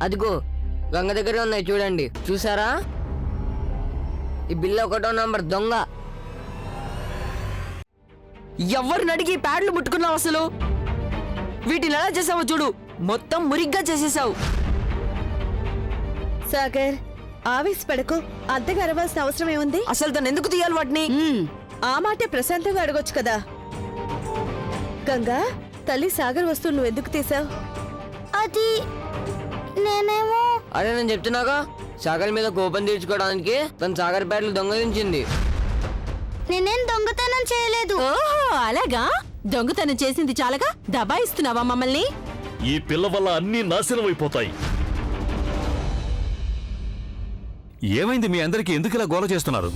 అదిగో గంగ దగ్గర ఉన్నాయి చూడండి, చూసారా? ఈ బిల్లు 1వ నంబర్ దొంగ. ఎవరిని అడిగి ప్యాడ్లు ముట్టుకున్నావు అసలు? వీటిని ఎలా చేసావో చూడు, మొత్తం మురిగ్గా చేసేసావు. సాగర్, ఆవేశపడకు. అంతగా అరవాల్సిన అవసరం ఏముంది? అసలు తను ఎందుకు తీయాలి వాటిని? ఆ మాటే ప్రశాంతంగా అడగొచ్చు కదా. గంగా, తల్లి సాగర్ వస్తువు నువ్వు ఎందుకు తీసావు? అది నేనేమో. అరే నేను చెప్తున్నాగా, సాగర్ మీద కోపం తీర్చుకోవడానికి తన సాగర్ ప్యాడ్లు దొంగలించింది. నేనేం దొంగతనం చేయలేదు. ఓహో అలాగా? దొంగతనం చేసింది చాలగా దబాయిస్తున్నావా మమ్మల్ని? ఈ పిల్ల వల్ల అన్నీ నాశనం అయిపోతాయి. ఏమైంది? మీ అందరికి ఎందుకు ఇలా గోల చేస్తున్నారు?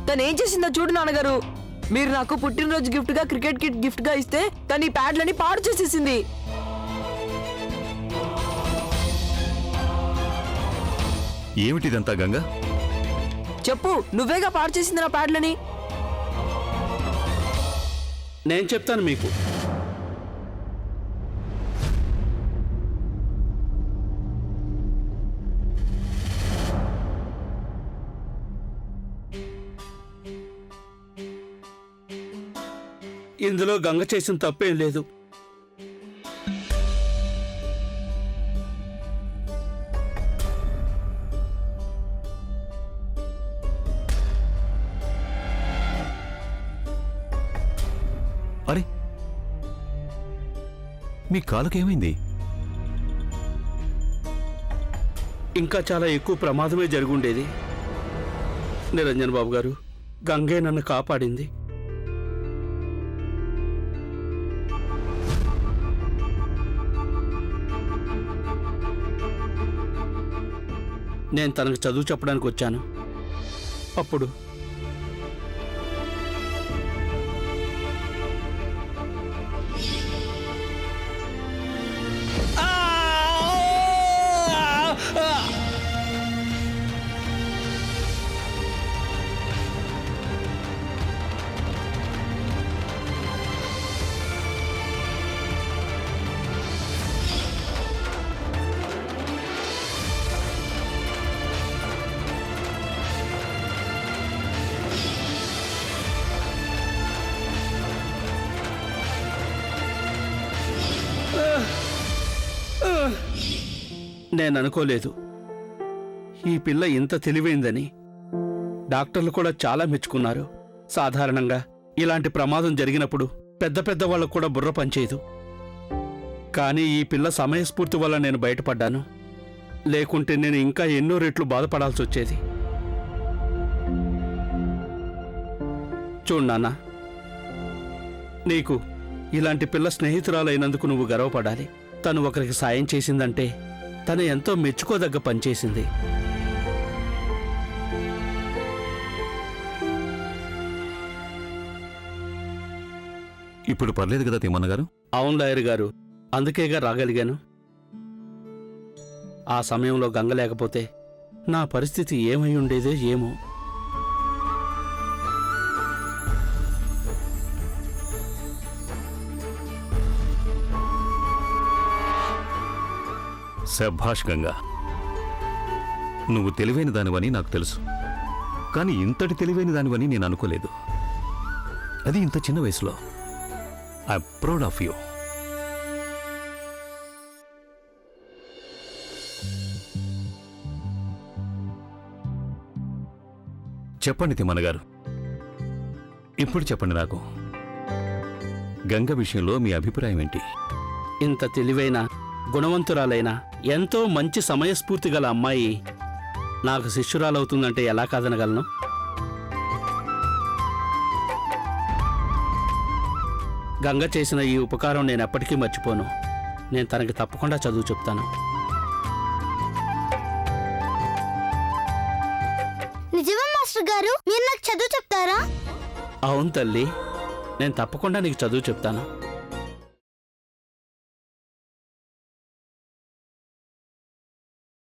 తను ఏం చేసిందో చూడు నాన్నగారు. మీరు నాకు పుట్టినరోజు గిఫ్ట్ గా క్రికెట్ కిట్ గిఫ్ట్ గా ఇస్తే తను ఈ ప్యాడ్లని పాడు చేసేసింది. ఏమిటిదంతా గంగా? చెప్పు, నువ్వేగా పాడు చేసింది నా ప్యాడ్లని. నేను చెప్తాను మీకు. ఇందులో గంగ చేసిన తప్పేం లేదు. అరే, మీ కాలుకేమైంది? ఇంకా చాలా ఎక్కువ ప్రమాదమే జరుగుండేది. నిరంజన్ బాబు గారు, గంగే నన్ను కాపాడింది. నేను తనకు చదువు చెప్పడానికి వచ్చాను. అప్పుడు నేను అనుకోలేదు ఈ పిల్ల ఇంత తెలివైందని. డాక్టర్లు కూడా చాలా మెచ్చుకున్నారు. సాధారణంగా ఇలాంటి ప్రమాదం జరిగినప్పుడు పెద్ద పెద్ద వాళ్ళకు కూడా బుర్ర పనిచేయదు. కానీ ఈ పిల్ల సమయస్ఫూర్తి వల్ల నేను బయటపడ్డాను. లేకుంటే నేను ఇంకా ఎన్నో రెట్లు బాధపడాల్సి వచ్చేది. చూడు నాన్న, నీకు ఇలాంటి పిల్ల స్నేహితురాలైనందుకు నువ్వు గర్వపడాలి. తను ఒకరికి సాయం చేసిందంటే తను ఎంతో మెచ్చుకోదగ్గ పనిచేసింది. ఇప్పుడు పర్లేదు కదా తిమ్మన్న గారు? అవును లాయర్ గారు, అందుకేగా రాగలిగాను. ఆ సమయంలో గంగ లేకపోతే నా పరిస్థితి ఏమై ఉండేదో ఏమో. శభాష్ గంగా, నువ్వు తెలివైన దానివని నాకు తెలుసు. కానీ ఇంతటి తెలివైన దానివని నేను అనుకోలేదు. అది ఇంత చిన్న వయసులో. I'm proud of you. చెప్పండి తిమ్మన్న గారు, ఇప్పుడు చెప్పండి నాకు, గంగ విషయంలో మీ అభిప్రాయం ఏంటి? ఇంత తెలివైన, గుణవంతురాలైన, ఎంతో మంచి సమయస్ఫూర్తి గల అమ్మాయి నాకు శిష్యురాలవుతుందంటే ఎలా కాదనగలను? గంగ చేసిన ఈ ఉపకారం నేను ఎప్పటికీ మర్చిపోను. నేను తనకి తప్పకుండా చదువు చెప్తాను. నిజమా మాస్టర్ గారు? మీరు నాకు చదువు చెప్తారా? అవును తల్లి, నేను తప్పకుండా నీకు చదువు చెప్తాను.